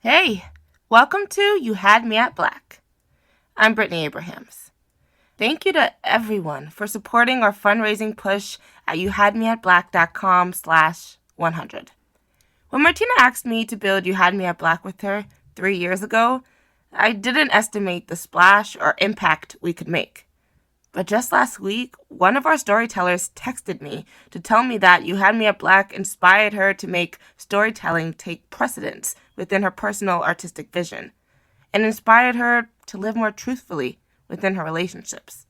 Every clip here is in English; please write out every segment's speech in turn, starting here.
Hey, welcome to You Had Me at Black. I'm Brittany Abrahams. Thank you to everyone for supporting our fundraising push at youhadmeatblack.com/100. When Martina asked me to build You Had Me at Black with her 3 years ago, I didn't estimate the splash or impact we could make. But just last week, one of our storytellers texted me to tell me that You Had Me at Black inspired her to make storytelling take precedence within her personal artistic vision, and inspired her to live more truthfully within her relationships.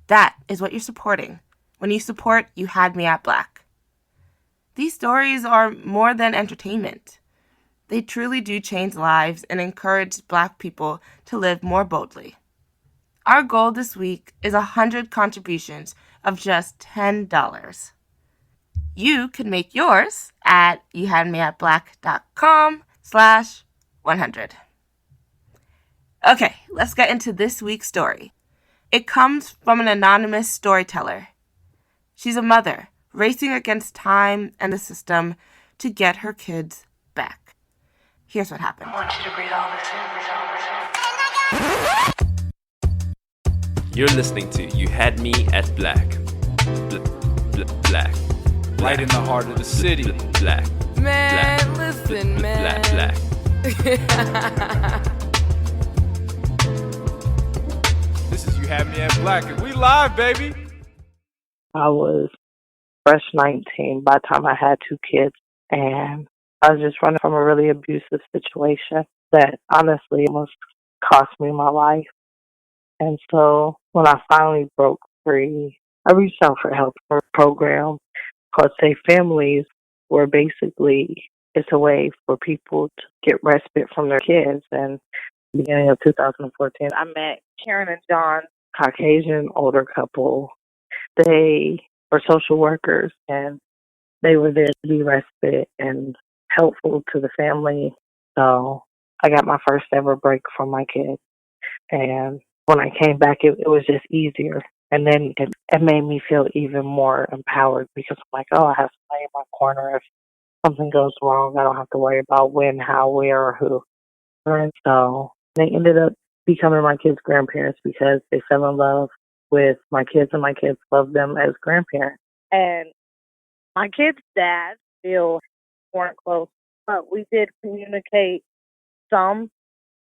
That is what you're supporting when you support You Had Me at Black. These stories are more than entertainment. They truly do change lives and encourage Black people to live more boldly. Our goal this week is 100 contributions of just $10. You can make yours at youhadmeatblack.com/100. Okay, let's get into this week's story. It comes from an anonymous storyteller. She's a mother racing against time and the system to get her kids back. Here's what happened. I want you to breathe all this in. You're listening to You Had Me at Black. Black. Right in the heart of the city. Black. Man, Black. listen, man. Black. This is You Had Me at Black, and we live, baby. I was fresh 19 by the time I had 2 kids, and I was just running from a really abusive situation that honestly almost cost me my life. And so when I finally broke free, I reached out for help for a program called Safe Families, where basically it's a way for people to get respite from their kids. And beginning of 2014, I met Karen and John, Caucasian older couple. They were social workers, and they were there to be respite and helpful to the family. So I got my first ever break from my kids. And when I came back, it was just easier. And then it made me feel even more empowered because I'm like, oh, I have somebody in my corner. If something goes wrong, I don't have to worry about when, how, where, or who. And so they ended up becoming my kids' grandparents because they fell in love with my kids, and my kids loved them as grandparents. And my kids' dads still weren't close, but we did communicate some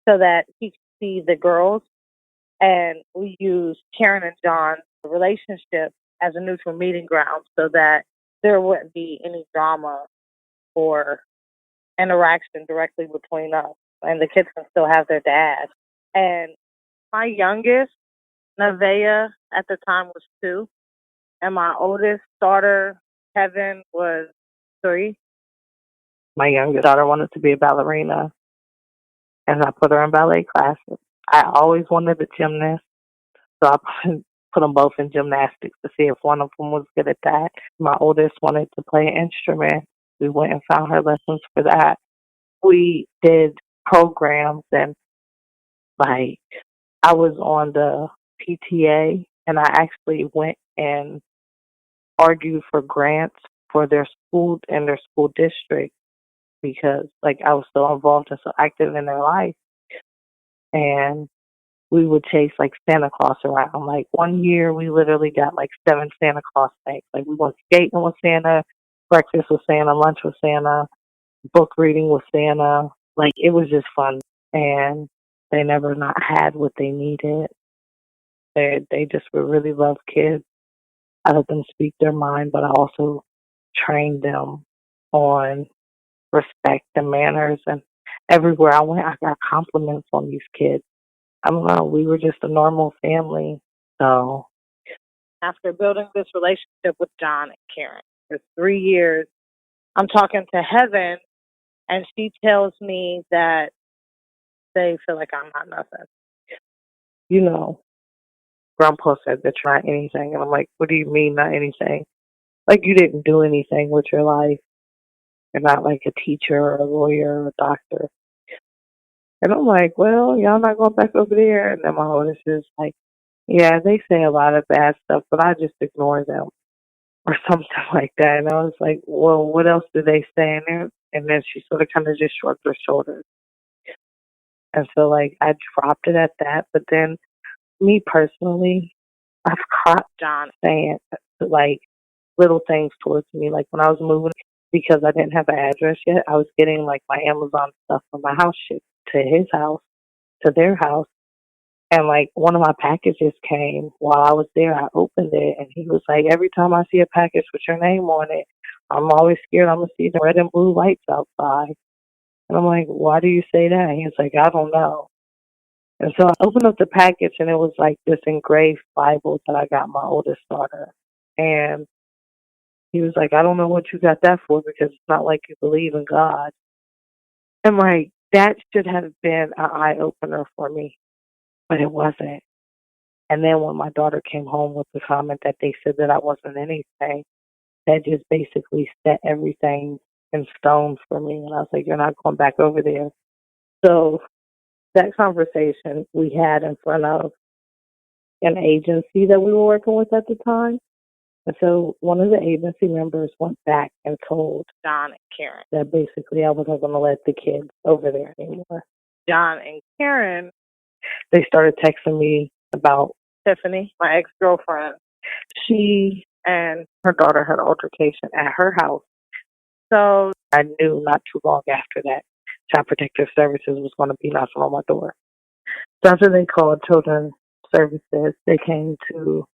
so that he could see the girls. And we used Karen and John's relationship as a neutral meeting ground so that there wouldn't be any drama or interaction directly between us. And the kids can still have their dad. And my youngest, Nevaeh, at the time was 2. And my oldest daughter, Heaven, was 3. My youngest daughter wanted to be a ballerina, and I put her in ballet classes. I always wanted a gymnast, so I put them both in gymnastics to see if one of them was good at that. My oldest wanted to play an instrument. We went and found her lessons for that. We did programs, and I was on the PTA, and I actually went and argued for grants for their school and their school district because I was so involved and so active in their life. And we would chase Santa Claus around. One year we literally got 7 Santa Claus things. We went skating with Santa, breakfast with Santa, lunch with Santa, book reading with Santa. It was just fun. And they never not had what they needed. They just would really love kids. I let them speak their mind, but I also trained them on respect and manners. And everywhere I went, I got compliments on these kids. I don't know, we were just a normal family. So after building this relationship with John and Karen for 3 years, I'm talking to Heaven, and she tells me that they feel like I'm not nothing. Grandpa said that you're not anything. And I'm like, what do you mean not anything? You didn't do anything with your life. You're not a teacher or a lawyer or a doctor. And I'm like, well, y'all not going back over there. And then my oldest is like, yeah, they say a lot of bad stuff, but I just ignore them or something like that. And I was like, well, what else do they say? And And then she sort of kind of just shrugged her shoulders. And so, like, I dropped it at that. But then, me personally, I've caught John saying, like, little things towards me. Like, when I was moving, because I didn't have an address yet, I was getting, like, my Amazon stuff from my house shipped to his house, to their house. And, like, one of my packages came while I was there. I opened it, and he was like, every time I see a package with your name on it, I'm always scared I'm going to see the red and blue lights outside. And I'm like, why do you say that? And he's like, I don't know. And so I opened up the package, and it was like this engraved Bible that I got my oldest daughter. And he was like, I don't know what you got that for because it's not like you believe in God. And, like, that should have been an eye-opener for me, but it wasn't. And then when my daughter came home with the comment that they said that I wasn't anything, that just basically set everything in stone for me. And I was like, you're not going back over there. So that conversation we had in front of an agency that we were working with at the time. And so one of the agency members went back and told John and Karen that basically I wasn't going to let the kids over there anymore. John and Karen, they started texting me about Tiffany, my ex-girlfriend. She and her daughter had an altercation at her house. So I knew not too long after that Child Protective Services was going to be knocking on my door. So after they called Children's Services, they came to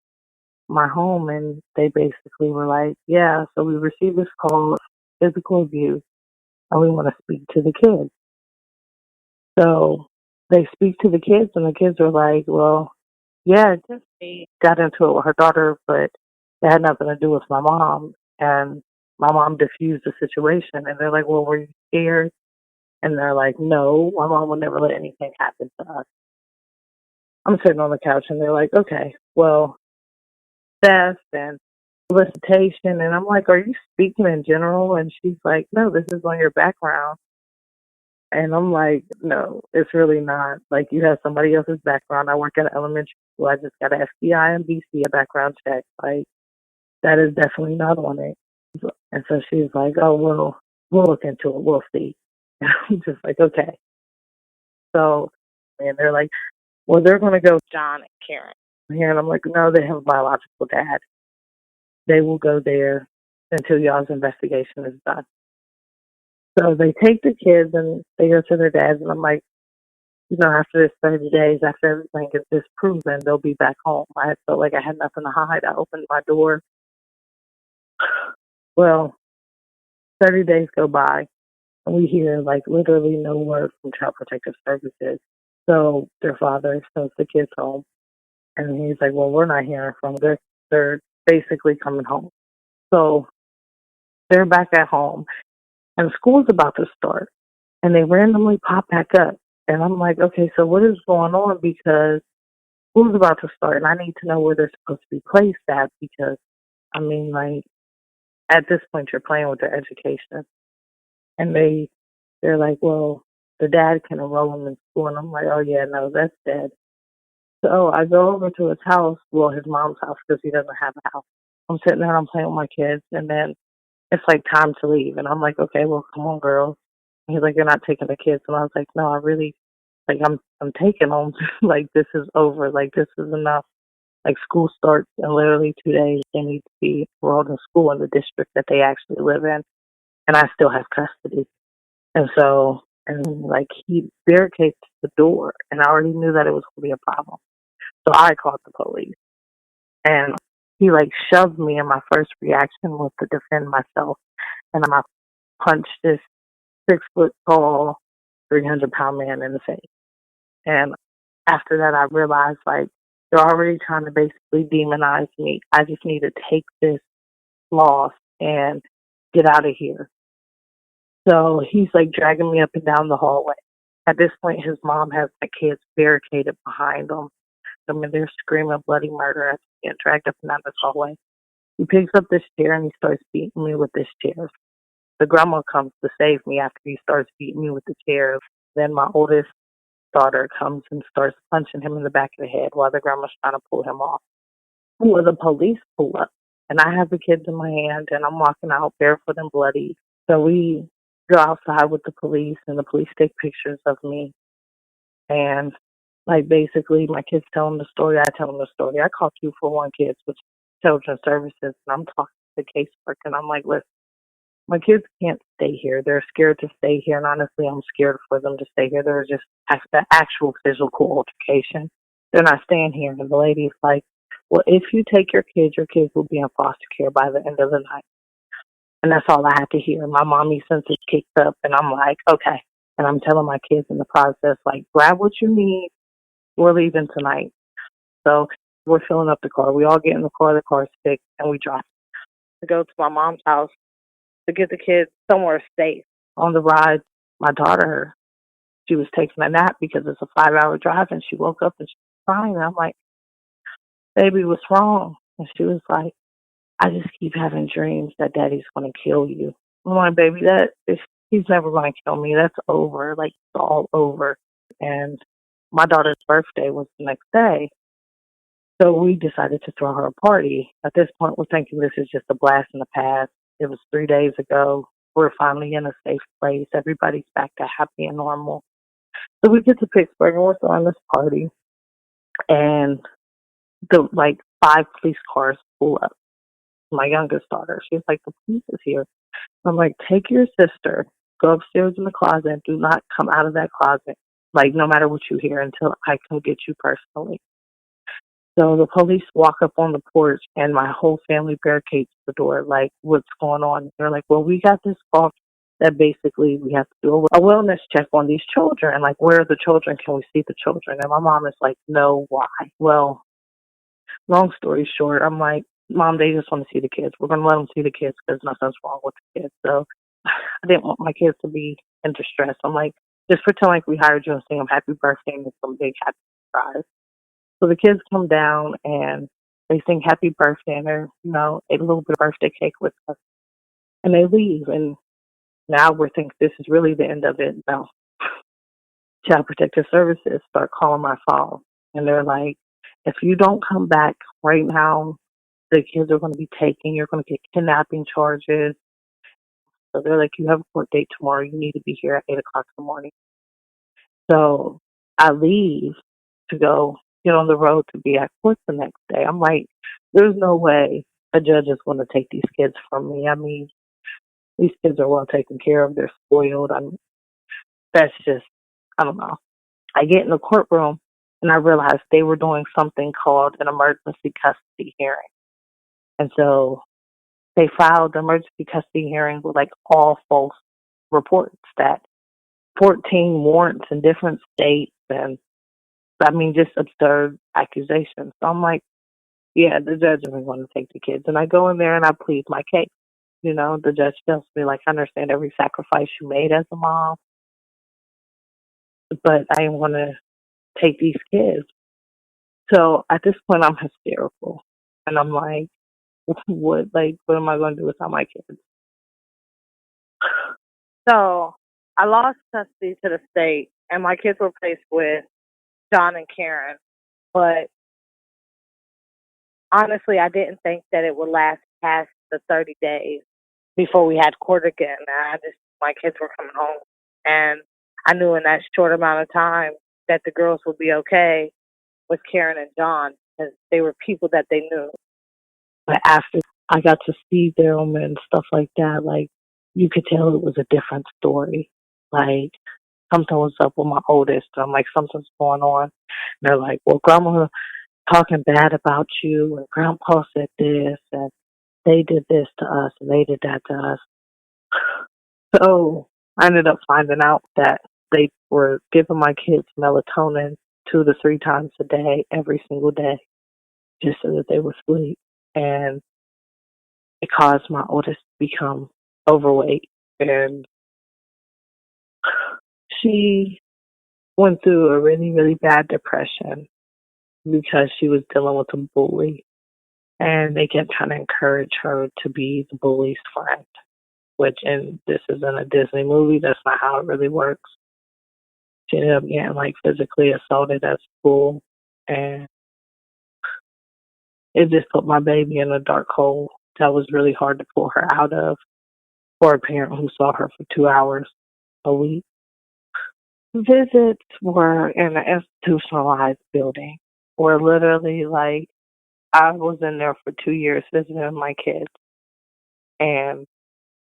my home and they basically were like, yeah, so we received this call of physical abuse and we want to speak to the kids. So they speak to the kids and the kids were like, well, yeah, Tiffany got into it with her daughter, but it had nothing to do with my mom. And my mom diffused the situation. And they're like, well, were you scared? And they're like, no, my mom would never let anything happen to us. I'm sitting on the couch and they're like, okay, well, theft and solicitation. And I'm like, are you speaking in general? And she's like, no, this is on your background. And I'm like, no, it's really not. Like, you have somebody else's background. I work at an elementary school. I just got an FBI and BC, a background check. Like, that is definitely not on it. And so she's like, oh, well, we'll look into it. We'll see. And I'm just like, okay. So, and they're like, well, they're going to go John and Karen here. And I'm like, no, they have a biological dad. They will go there until y'all's investigation is done. So they take the kids and they go to their dads. And I'm like, you know, after this 30 days, after everything is disproven, they'll be back home. I felt like I had nothing to hide. I opened my door. Well, 30 days go by, and we hear, like, literally no word from Child Protective Services. So their father sends the kids home, and he's like, well, we're not hearing from them. They're basically coming home. So they're back at home, and school's about to start, and they randomly pop back up. And I'm like, okay, so what is going on? Because school's about to start, and I need to know where they're supposed to be placed at because, I mean, like, at this point, you're playing with their education. And they're like, well, the dad can enroll them in school. And I'm like, oh, yeah, no, that's dead. So I go over to his house, well, his mom's house, because he doesn't have a house. I'm sitting there, I'm playing with my kids, and then it's like time to leave. And I'm like, okay, well, come on, girls. And he's like, you're not taking the kids. And I was like, no, I really, like, I'm taking them. Like, this is over. Like, this is enough. Like, school starts in literally 2 days. They need to be enrolled in school in the district that they actually live in. And I still have custody. And so, and like, he barricades the door. And I already knew that it was going to be a problem. So I called the police. And he, like, shoved me. And my first reaction was to defend myself. And I punched this 6-foot-tall, 300-pound man in the face. And after that, I realized, like, they're already trying to basically demonize me. I just need to take this loss and get out of here. So he's, like, dragging me up and down the hallway. At this point, his mom has the kids barricaded behind them. I mean, they're screaming bloody murder as they get dragged up and down this hallway. He picks up this chair and he starts beating me with this chair. The grandma comes to save me after he starts beating me with the chair. Then my oldest daughter comes and starts punching him in the back of the head while the grandma's trying to pull him off. Well, the police pull up, and I have the kids in my hand, and I'm walking out barefoot and bloody. So we go outside with the police, and the police take pictures of me. And, like, basically, my kids tell them the story. I tell them the story. I call 241 kids with children's services, and I'm talking to the caseworker, and I'm like, listen, my kids can't stay here. They're scared to stay here, and honestly, I'm scared for them to stay here. There's just the actual physical altercation. They're not staying here. And the lady's like, well, if you take your kids will be in foster care by the end of the night. And that's all I had to hear. My mommy senses kicked up, and I'm like, okay. And I'm telling my kids in the process, like, grab what you need. We're leaving tonight. So we're filling up the car. We all get in the car's fixed, and we drive to go to my mom's house to get the kids somewhere safe. On the ride, my daughter, she was taking a nap because it's a 5-hour drive, and she woke up and she was crying. And I'm like, baby, what's wrong? And she was like, I just keep having dreams that daddy's going to kill you. I'm like, baby, he's never going to kill me. That's over. Like, it's all over. And my daughter's birthday was the next day. So we decided to throw her a party. At this point, we're thinking this is just a blast in the past. It was 3 days ago. We're finally in a safe place. Everybody's back to happy and normal. So we get to Pittsburgh, and we're throwing this party. And the 5 police cars pull up. My youngest daughter, she's like, the police is here. I'm like, take your sister, go upstairs in the closet, do not come out of that closet, like, no matter what you hear, until I come get you personally. So the police walk up on the porch, and my whole family barricades the door, like, what's going on? They're like, well, we got this call that basically we have to do a wellness check on these children. Like, where are the children? Can we see the children? And my mom is like, no, why? Well, long story short, I'm like, Mom, they just want to see the kids. We're going to let them see the kids because nothing's wrong with the kids. So I didn't want my kids to be in distress. I'm like, just pretend like we hired you and sing them happy birthday and it's some big happy surprise. So the kids come down and they sing happy birthday and they're, ate a little bit of birthday cake with us. And they leave. And now we're thinking this is really the end of it. Now, Child Protective Services start calling my phone. And they're like, if you don't come back right now, the kids are going to be taken. You're going to get kidnapping charges. So they're like, you have a court date tomorrow. You need to be here at 8 o'clock in the morning. So I leave to go get on the road to be at court the next day. I'm like, there's no way a judge is going to take these kids from me. I mean, these kids are well taken care of. They're spoiled. That's just, I don't know. I get in the courtroom and I realized they were doing something called an emergency custody hearing. And so they filed the emergency custody hearing with all false reports, that 14 warrants in different states, and just absurd accusations. So I'm like, yeah, the judge isn't going to take the kids. And I go in there and I plead my case. The judge tells me, I understand every sacrifice you made as a mom, but I didn't want to take these kids. So at this point, I'm hysterical. And I'm like, what am I going to do without my kids? So I lost custody to the state, and my kids were placed with John and Karen. But honestly, I didn't think that it would last past the 30 days before we had court again. My kids were coming home, and I knew in that short amount of time that the girls would be okay with Karen and John because they were people that they knew. But after I got to see them and stuff like that, you could tell it was a different story. Something was up with my oldest. I'm like, something's going on. And they're like, well, Grandma talking bad about you, and Grandpa said this, and they did this to us, and they did that to us. So I ended up finding out that they were giving my kids melatonin 2 to 3 times a day, every single day, just so that they would sleep. And it caused my oldest to become overweight. And she went through a really, really bad depression because she was dealing with a bully. And they kept trying to encourage her to be the bully's friend, which, and this isn't a Disney movie, that's not how it really works. She ended up getting physically assaulted at school, and it just put my baby in a dark hole that was really hard to pull her out of. for a parent who saw her for 2 hours a week. Visits were in an institutionalized building where literally, like, I was in there for 2 years visiting my kids, and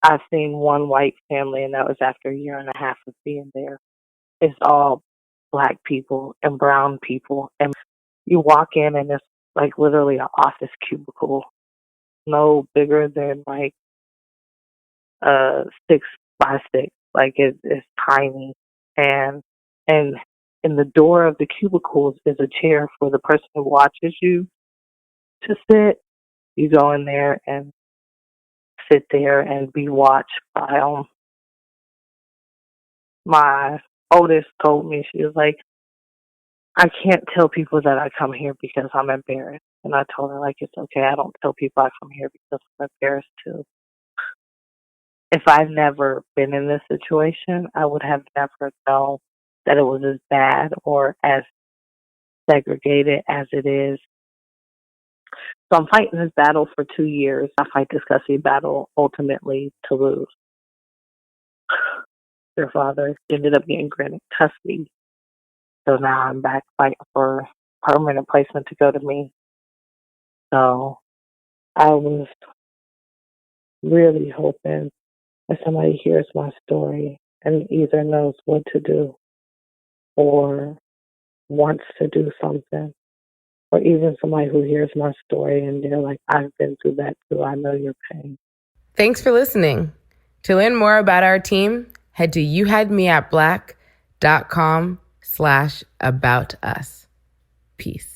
I've seen one white family, and that was after a year and a half of being there. It's all black people and brown people, and you walk in, and it's like literally an office cubicle, no bigger than like 6 by 6. Like it's tiny, and and in the door of the cubicles is a chair for the person who watches you to sit. You go in there and sit there and be watched by my oldest told me, she was like, I can't tell people that I come here because I'm embarrassed. And I told her, like, it's okay. I don't tell people I come here because I'm embarrassed too. If I'd never been in this situation, I would have never known that it was as bad or as segregated as it is. So I'm fighting this battle for 2 years. I fight this custody battle ultimately to lose. Their father ended up getting granted custody. So now I'm back fighting for permanent placement to go to me. So I was really hoping that somebody hears my story and either knows what to do or wants to do something. Or even somebody who hears my story and they're like, I've been through that too. I know your pain. Thanks for listening. To learn more about our team, head to youhadmeatblack.com/aboutus. Peace.